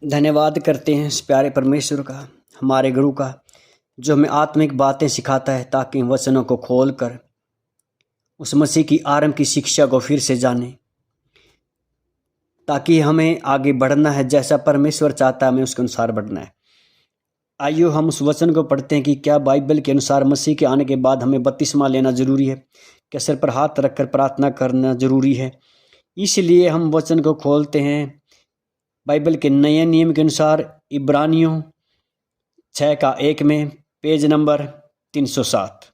धन्यवाद करते हैं इस प्यारे परमेश्वर का, हमारे गुरु का, जो हमें आत्मिक बातें सिखाता है ताकि इन वचनों को खोल कर उस मसीह की आरंभ की शिक्षा को फिर से जाने, ताकि हमें आगे बढ़ना है। जैसा परमेश्वर चाहता है हमें उसके अनुसार बढ़ना है। आइए हम उस वचन को पढ़ते हैं कि क्या बाइबल के अनुसार मसीह के आने के बाद हमें बपतिस्मा लेना जरूरी है, क्या सिर पर हाथ रखकर प्रार्थना करना जरूरी है। इसलिए हम वचन को खोलते हैं बाइबल के नए नियम के अनुसार इब्रानियों 6:1 में, पेज नंबर 307।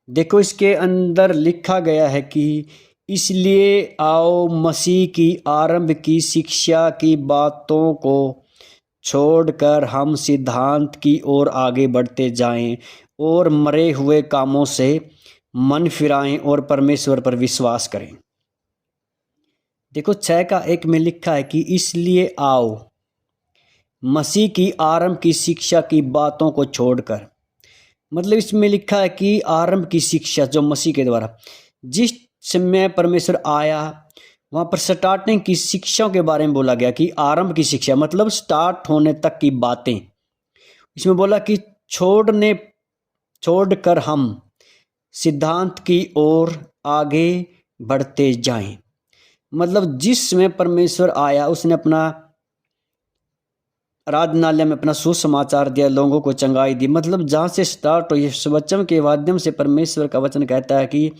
देखो, इसके अंदर लिखा गया है कि इसलिए आओ मसीह की आरंभ की शिक्षा की बातों को छोड़कर हम सिद्धांत की ओर आगे बढ़ते जाएं और मरे हुए कामों से मन फिराएं और परमेश्वर पर विश्वास करें। देखो, 6:1 में लिखा है कि इसलिए आओ मसीह की आरंभ की शिक्षा की बातों को छोड़कर। मतलब इसमें लिखा है कि आरंभ की शिक्षा जो मसीह के द्वारा जिस समय परमेश्वर आया, वहाँ पर स्टार्टिंग की शिक्षाओं के बारे में बोला गया कि आरंभ की शिक्षा मतलब स्टार्ट होने तक की बातें। इसमें बोला कि छोड़कर हम सिद्धांत की ओर आगे बढ़ते जाएं। मतलब जिस समय परमेश्वर आया उसने अपना आराधनालय में अपना सुसमाचार दिया, लोगों को चंगाई दी। मतलब जहाँ से स्टार्ट हुई इस वचन के माध्यम से परमेश्वर का वचन कहता है कि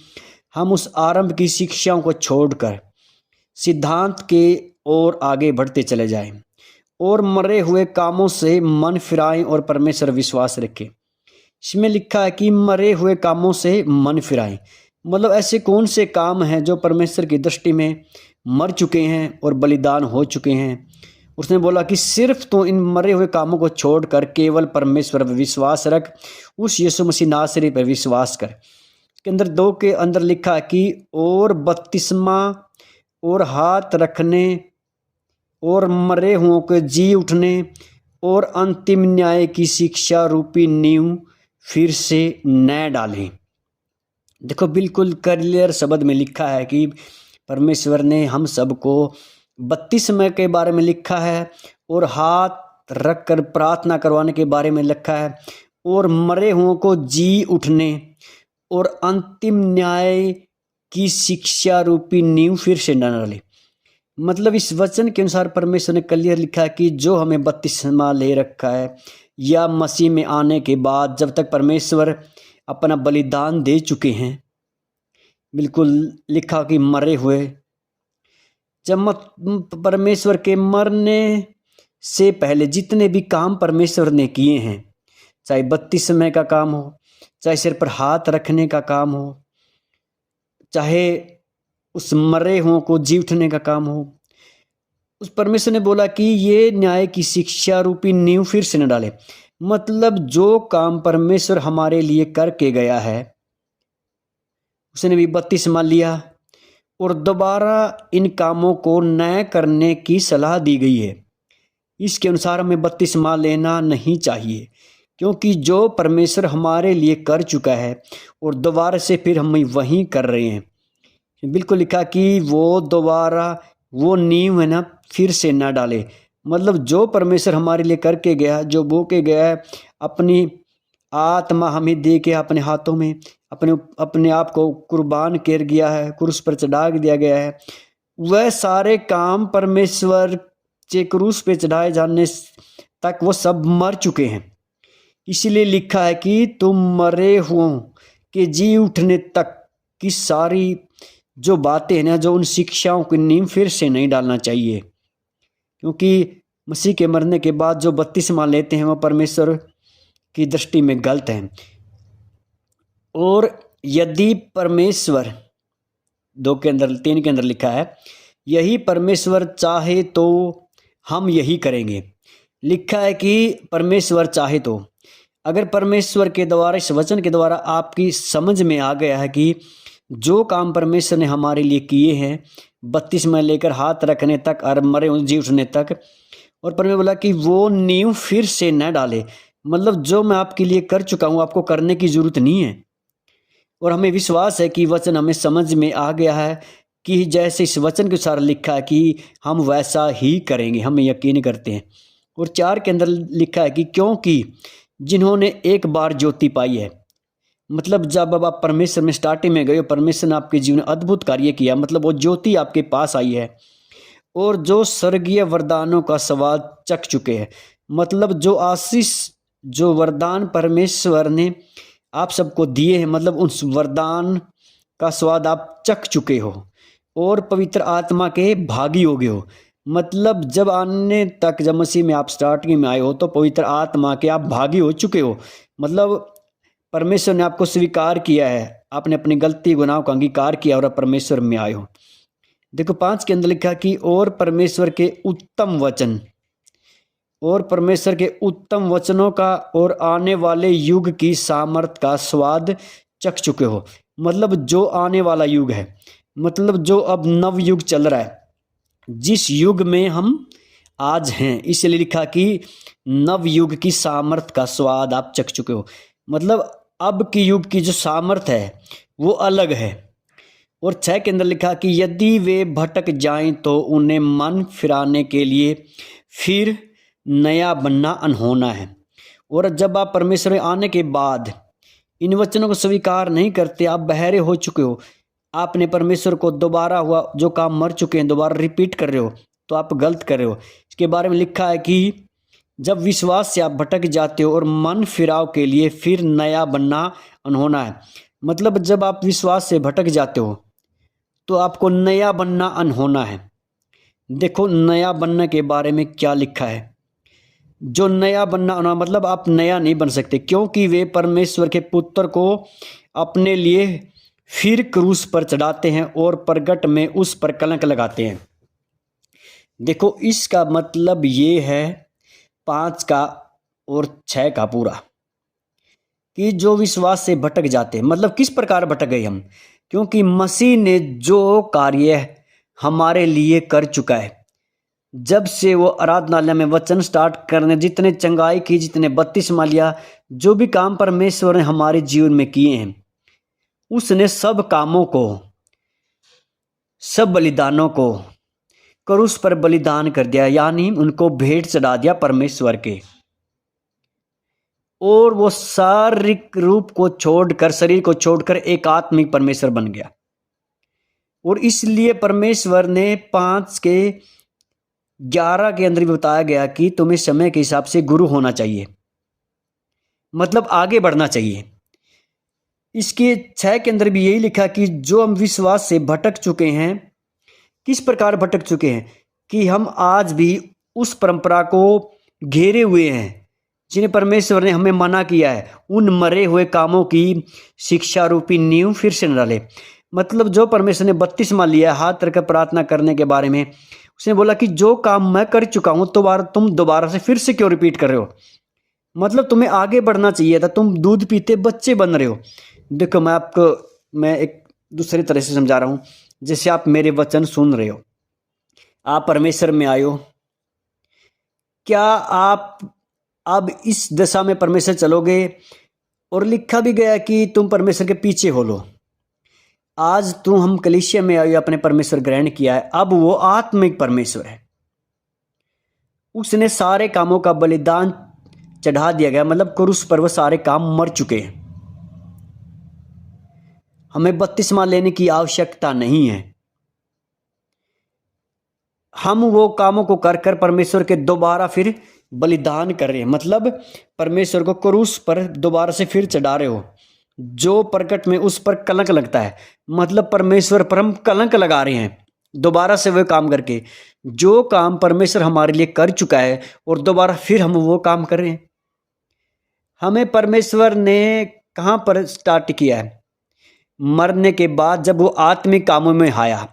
हम उस आरंभ की शिक्षाओं को छोड़कर सिद्धांत के ओर आगे बढ़ते चले जाएं और मरे हुए कामों से मन फिराएं और परमेश्वर विश्वास रखें। इसमें लिखा है कि मरे हुए कामों से मन फिराएं। मतलब ऐसे कौन से काम हैं जो परमेश्वर की दृष्टि में मर चुके हैं और बलिदान हो चुके हैं। उसने बोला कि सिर्फ तो इन मरे हुए कामों को छोड़कर केवल परमेश्वर पर विश्वास रख, उस यीशु मसीह नासरी पर विश्वास कर। के अंदर 2 के अंदर लिखा है कि और बपतिस्मा और हाथ रखने और मरे हुओं के जी उठने और अंतिम न्याय की शिक्षा रूपी नींव फिर से न डालें। देखो, बिल्कुल क्लियर शब्द में लिखा है कि परमेश्वर ने हम सबको बपतिस्मा के बारे में लिखा है और हाथ रखकर प्रार्थना करवाने के बारे में लिखा है और मरे हुओं को जी उठने और अंतिम न्याय की शिक्षा रूपी नींव फिर से न डाले। मतलब इस वचन के अनुसार परमेश्वर ने क्लियर लिखा है कि जो हमें बपतिस्मा ले रखा है या मसीह में आने के बाद जब तक परमेश्वर अपना बलिदान दे चुके हैं, बिल्कुल लिखा कि मरे हुए, जब परमेश्वर के मरने से पहले जितने भी काम परमेश्वर ने किए हैं, चाहे बपतिस्मा का काम हो, चाहे सिर पर हाथ रखने का काम हो, चाहे उस मरे हुओं को जी उठने का काम हो, उस परमेश्वर ने बोला कि ये न्याय की शिक्षा रूपी नींव फिर से न डाले। मतलब जो काम परमेश्वर हमारे लिए करके गया है, उसने भी बपतिस्मा लिया और दोबारा इन कामों को न करने की सलाह दी गई है। इसके अनुसार हमें बपतिस्मा लेना नहीं चाहिए, क्योंकि जो परमेश्वर हमारे लिए कर चुका है और दोबारा से फिर हम वही कर रहे हैं। बिल्कुल लिखा कि वो दोबारा वो नींव है ना फिर से ना डाले। मतलब जो परमेश्वर हमारे लिए करके गया, जो बो के गया है, अपनी आत्मा हमें दे के अपने हाथों में अपने आप को कुर्बान कर गया है, क्रूस पर चढ़ा दिया गया है, वह सारे काम परमेश्वर के क्रूस पे चढ़ाए जाने तक वो सब मर चुके हैं। इसलिए लिखा है कि तुम मरे हुओं के जी उठने तक की सारी जो बातें हैं ना, जो उन शिक्षाओं की नींव फिर से नहीं डालना चाहिए, क्योंकि मसीह के मरने के बाद जो बपतिस्मा लेते हैं वह परमेश्वर की दृष्टि में गलत है। और यदि परमेश्वर 3 के अंदर लिखा है, यही परमेश्वर चाहे तो हम यही करेंगे। लिखा है कि परमेश्वर चाहे तो। अगर परमेश्वर के द्वारा, इस वचन के द्वारा आपकी समझ में आ गया है कि जो काम परमेश्वर ने हमारे लिए किए हैं, बपतिस्मा लेकर हाथ रखने तक और मरे जी उठने तक, और परमेश्वर बोला कि वो नींव फिर से न डाले। मतलब जो मैं आपके लिए कर चुका हूँ आपको करने की जरूरत नहीं है। और हमें विश्वास है कि वचन हमें समझ में आ गया है कि जैसे इस वचन के अनुसार लिखा है कि हम वैसा ही करेंगे, हम यकीन करते हैं। और 4 के अंदर लिखा है कि क्योंकि जिन्होंने एक बार ज्योति पाई है, मतलब जब अब आप परमेश्वर में स्टार्टिंग में गए हो, परमेश्वर ने आपके जीवन में अद्भुत कार्य किया, मतलब वो ज्योति आपके पास आई है, और जो स्वर्गीय वरदानों का स्वाद चख चुके हैं, मतलब जो आशीष, जो वरदान परमेश्वर ने आप सबको दिए हैं, मतलब उस वरदान का स्वाद आप चख चुके हो और पवित्र आत्मा के भागी हो गए हो। मतलब जब आने तक, जब मसीह में आप स्टार्टिंग में आए हो तो पवित्र आत्मा के आप भागी हो चुके हो। मतलब परमेश्वर ने आपको स्वीकार किया है, आपने अपनी गलती गुनाह का अंगीकार किया और आप परमेश्वर में आए हो। देखो 5 के अंदर लिखा कि और परमेश्वर के उत्तम वचन, और परमेश्वर के उत्तम वचनों का और आने वाले युग की सामर्थ का स्वाद चख चुके हो। मतलब जो आने वाला युग है, मतलब जो अब नव युग चल रहा है, जिस युग में हम आज हैं, इसलिए लिखा कि नव युग की सामर्थ का स्वाद आप चख चुके हो। मतलब अब की युग की जो सामर्थ है वो अलग है। और 6 के अंदर लिखा कि यदि वे भटक जाएं तो उन्हें मन फिराने के लिए फिर नया बनना अनहोना है। और जब आप परमेश्वर में आने के बाद इन वचनों को स्वीकार नहीं करते, आप बहरे हो चुके हो, आपने परमेश्वर को दोबारा हुआ जो काम मर चुके हैं दोबारा रिपीट कर रहे हो, तो आप गलत कर रहे हो। इसके बारे में लिखा है कि जब विश्वास से आप भटक जाते हो और मन फिराव के लिए फिर नया बनना अनहोना है। मतलब जब आप विश्वास से भटक जाते हो तो आपको नया बनना अनहोना है। देखो नया बनने के बारे में क्या लिखा है। जो नया बनना अनहोना, मतलब आप नया नहीं बन सकते, क्योंकि वे परमेश्वर के पुत्र को अपने लिए फिर क्रूस पर चढ़ाते हैं और प्रगट में उस पर कलंक लगाते हैं। देखो इसका मतलब ये है 5 का और 6 का पूरा, कि जो विश्वास से भटक जाते हैं, मतलब किस प्रकार भटक गए हम, क्योंकि मसीह ने जो कार्य हमारे लिए कर चुका है। जब से वो आराधनालय में वचन स्टार्ट करने, जितने चंगाई की, जितने बपतिस्मा लिया, जो भी काम परमेश्वर ने हमारे जीवन में किए हैं, उसने सब कामों को, सब बलिदानों को क्रूस पर बलिदान कर दिया, यानी उनको भेंट चढ़ा दिया परमेश्वर के। और वो शारीरिक रूप को छोड़कर, शरीर को छोड़कर एक आत्मिक परमेश्वर बन गया। और इसलिए परमेश्वर ने 5 के 11 के अंदर भी बताया गया कि तुम्हें समय के हिसाब से गुरु होना चाहिए, मतलब आगे बढ़ना चाहिए। इसके 6 के अंदर भी यही लिखा कि जो हम विश्वास से भटक चुके हैं, किस प्रकार भटक चुके हैं, कि हम आज भी उस परंपरा को घेरे हुए हैं जिन्हें परमेश्वर ने हमें मना किया है। उन मरे हुए कामों की शिक्षा रूपी नींव फिर से न डाले। मतलब जो परमेश्वर ने बपतिस्मा लिया, हाथ रखकर प्रार्थना करने के बारे में, उसने बोला कि जो काम मैं कर चुका हूं तो तुम दोबारा से फिर से क्यों रिपीट कर रहे हो। मतलब तुम्हें आगे बढ़ना चाहिए था, तुम दूध पीते बच्चे बन रहे हो। देखो मैं एक दूसरी तरह से समझा रहा हूं। जैसे आप मेरे वचन सुन रहे हो, आप परमेश्वर में आए हो, क्या आप अब इस दशा में परमेश्वर चलोगे? और लिखा भी गया कि तुम परमेश्वर के पीछे हो लो। आज तुम, हम कलीसिया में आए, अपने परमेश्वर ग्रहण किया है, अब वो आत्मिक परमेश्वर है, उसने सारे कामों का बलिदान चढ़ा दिया गया, मतलब क्रूस पर वो सारे काम मर चुके हैं। हमें बपतिस्मा लेने की आवश्यकता नहीं है। हम वो कामों को कर कर परमेश्वर के दोबारा फिर बलिदान कर रहे हैं, मतलब परमेश्वर को क्रूस पर दोबारा से फिर चढ़ा रहे हो। जो प्रकट में उस पर कलंक लगता है, मतलब परमेश्वर पर हम कलंक लगा रहे हैं दोबारा से वो काम करके। जो काम परमेश्वर हमारे लिए कर चुका है और दोबारा फिर हम वो काम कर रहे हैं। हमें परमेश्वर ने कहाँ पर स्टार्ट किया है? मरने के बाद, जब वो आत्मिक कामों में आया।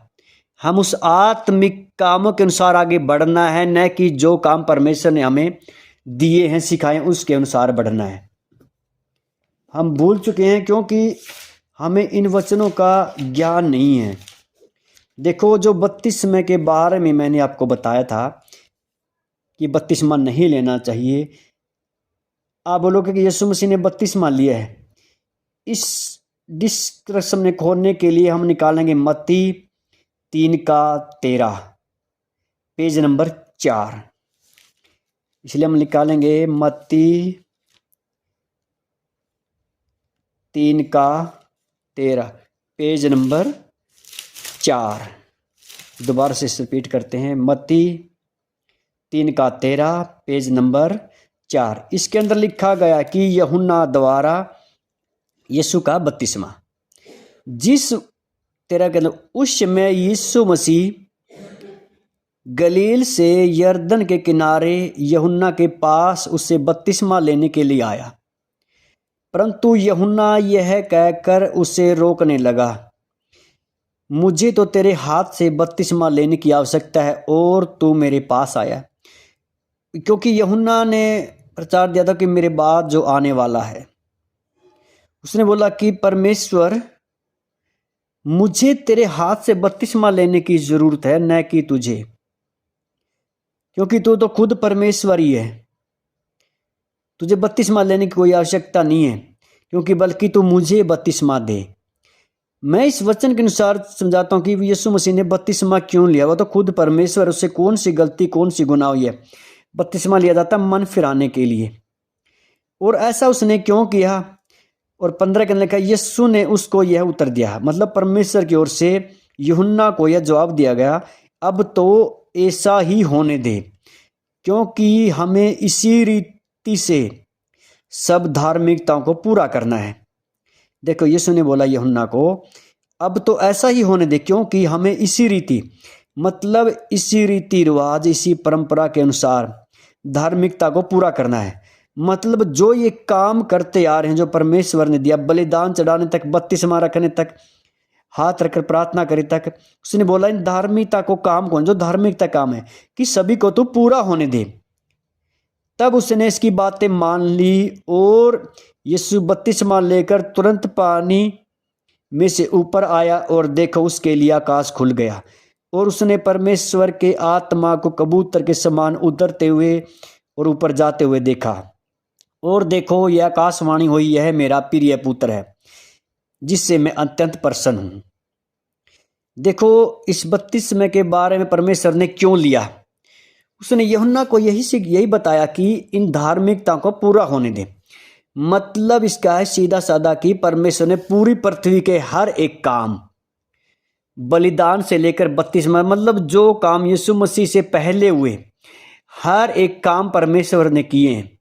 हम उस आत्मिक कामों के अनुसार आगे बढ़ना है, न कि जो काम परमेश्वर ने हमें दिए हैं, सिखाए, उसके अनुसार बढ़ना है। हम भूल चुके हैं क्योंकि हमें इन वचनों का ज्ञान नहीं है। देखो जो बपतिस्मा के बारे में मैंने आपको बताया था कि बपतिस्मा नहीं लेना चाहिए, आप बोलोगे कि यीशु मसीह ने बपतिस्मा लिया है। इस डिस्कशन में खोलने के लिए हम निकालेंगे मत्ती 3 का 13 पेज नंबर 4। इसलिए हम निकालेंगे मत्ती 3 का 13 पेज नंबर 4। दोबारा से रिपीट करते हैं, मत्ती 3 का 13 पेज नंबर 4। इसके अंदर लिखा गया कि यूहन्ना द्वारा यीशु का बपतिस्मा। जिस 13 के अंदर उस समय यीशु मसीह गलील से यरदन के किनारे यूहन्ना के पास उससे बपतिस्मा लेने के लिए आया, परंतु यूहन्ना यह कहकर उसे रोकने लगा, मुझे तो तेरे हाथ से बपतिस्मा लेने की आवश्यकता है और तू मेरे पास आया। क्योंकि यूहन्ना ने प्रचार दिया था कि मेरे बाद जो आने वाला है, उसने बोला कि परमेश्वर, मुझे तेरे हाथ से बपतिस्मा लेने की जरूरत है, न कि तुझे, क्योंकि तू तो खुद परमेश्वर ही है। तुझे बपतिस्मा लेने की कोई आवश्यकता नहीं है, क्योंकि बल्कि तू मुझे बपतिस्मा दे। मैं इस वचन के अनुसार समझाता हूँ कि यीशु मसीह ने बपतिस्मा क्यों लिया। वो तो खुद परमेश्वर, उससे कौन सी गलती, कौन सी गुनाह हुई है। बपतिस्मा लिया जाता मन फिराने के लिए, और ऐसा उसने क्यों किया। और 15 के अंदर लिखा, यीशु ने उसको यह उत्तर दिया, मतलब परमेश्वर की ओर से यूहन्ना को यह जवाब दिया गया, अब तो ऐसा ही होने दे, क्योंकि हमें इसी रीति से सब धार्मिकताओं को पूरा करना है। देखो, यीशु ने बोला यूहन्ना को, अब तो ऐसा ही होने दे, क्योंकि हमें इसी रीति, मतलब इसी रीति रिवाज, इसी परंपरा के अनुसार धार्मिकता को पूरा करना है। मतलब जो ये काम करते आ रहे हैं, जो परमेश्वर ने दिया, बलिदान चढ़ाने तक, बपतिस्मा रखने तक, हाथ रखकर प्रार्थना करे तक, उसने बोला इन धार्मिकता को काम कौन, जो धार्मिकता काम है कि सभी को तो पूरा होने दे। तब उसने इसकी बातें मान ली और यीशु बपतिस्मा लेकर तुरंत पानी में से ऊपर आया, और देखो उसके लिए आकाश खुल गया, और उसने परमेश्वर के आत्मा को कबूतर के समान उतरते हुए और ऊपर जाते हुए देखा। और देखो, यह आकाशवाणी हुई, यह मेरा प्रिय पुत्र है, जिससे मैं अत्यंत प्रसन्न हूं। देखो, इस बपतिस्मे के बारे में परमेश्वर ने क्यों लिया। उसने यूहन्ना को यही बताया कि इन धार्मिकता को पूरा होने दे। मतलब इसका है सीधा साधा कि परमेश्वर ने पूरी पृथ्वी के हर एक काम, बलिदान से लेकर बपतिस्मा, मतलब जो काम यीशु मसीह से पहले हुए, हर एक काम परमेश्वर ने किए हैं।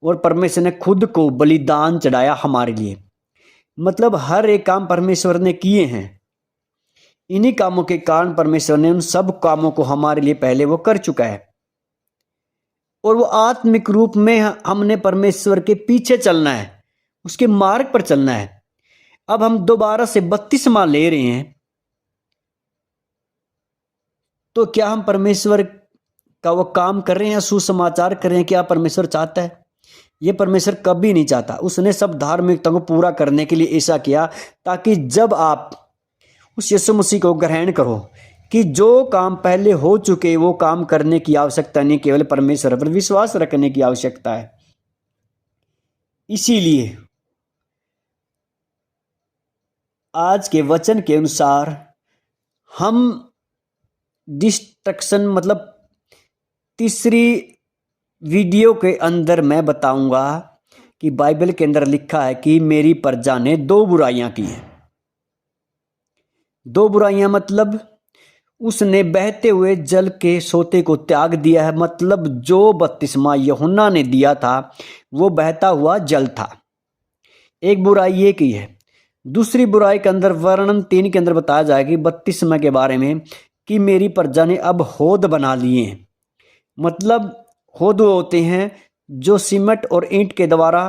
और परमेश्वर ने खुद को बलिदान चढ़ाया हमारे लिए। मतलब हर एक काम परमेश्वर ने किए हैं। इन्हीं कामों के कारण परमेश्वर ने उन सब कामों को हमारे लिए पहले वो कर चुका है, और वो आत्मिक रूप में हमने परमेश्वर के पीछे चलना है, उसके मार्ग पर चलना है। अब हम दोबारा से बपतिस्मा ले रहे हैं, तो क्या हम परमेश्वर का वो काम कर रहे हैं, सुसमाचार कर रहे हैं? क्या परमेश्वर चाहता है? ये परमेश्वर कभी नहीं चाहता। उसने सब धार्मिकता को पूरा करने के लिए ऐसा किया, ताकि जब आप उस यीशु मसीह को ग्रहण करो कि जो काम पहले हो चुके, वो काम करने की आवश्यकता नहीं, केवल परमेश्वर पर विश्वास रखने की आवश्यकता है। इसीलिए आज के वचन के अनुसार हम डिस्ट्रक्शन, मतलब तीसरी वीडियो के अंदर मैं बताऊंगा कि बाइबल के अंदर लिखा है कि मेरी प्रजा ने 2 बुराइयां की हैं। 2 बुराइयां मतलब उसने बहते हुए जल के सोते को त्याग दिया है। मतलब जो बपतिस्मा यूहन्ना ने दिया था वो बहता हुआ जल था। एक बुराई ये की है। दूसरी बुराई के अंदर वर्णन 3 के अंदर बताया जाएगा कि बपतिस्मा के बारे में कि मेरी प्रजा ने अब हौद बना लिए हैं। मतलब हौद होते हैं जो सीमेंट और ईंट के द्वारा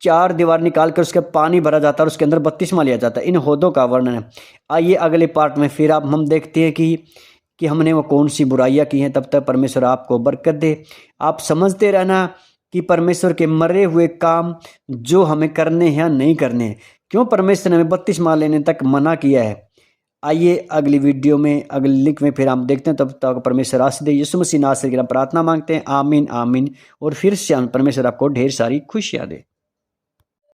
4 दीवार निकाल कर उसका पानी भरा जाता है और उसके अंदर बपतिस्मा लिया जाता है। इन हौदों का वर्णन है। आइए अगले पार्ट में फिर हम देखते हैं कि हमने वो कौन सी बुराइयां की हैं। तब तक परमेश्वर आपको बरकत दे। आप समझते रहना कि परमेश्वर के मरे हुए काम जो हमें करने हैं या नहीं करने हैं, क्यों परमेश्वर ने हमें बपतिस्मा लेने तक मना किया है। आइए अगली वीडियो में, अगली लिंक में फिर हम देखते हैं। तब तक परमेश्वर आशीष दे। यीशु मसीह नासरी की प्रार्थना मांगते हैं। आमीन आमीन। और फिर से परमेश्वर आपको ढेर सारी खुशियां दे।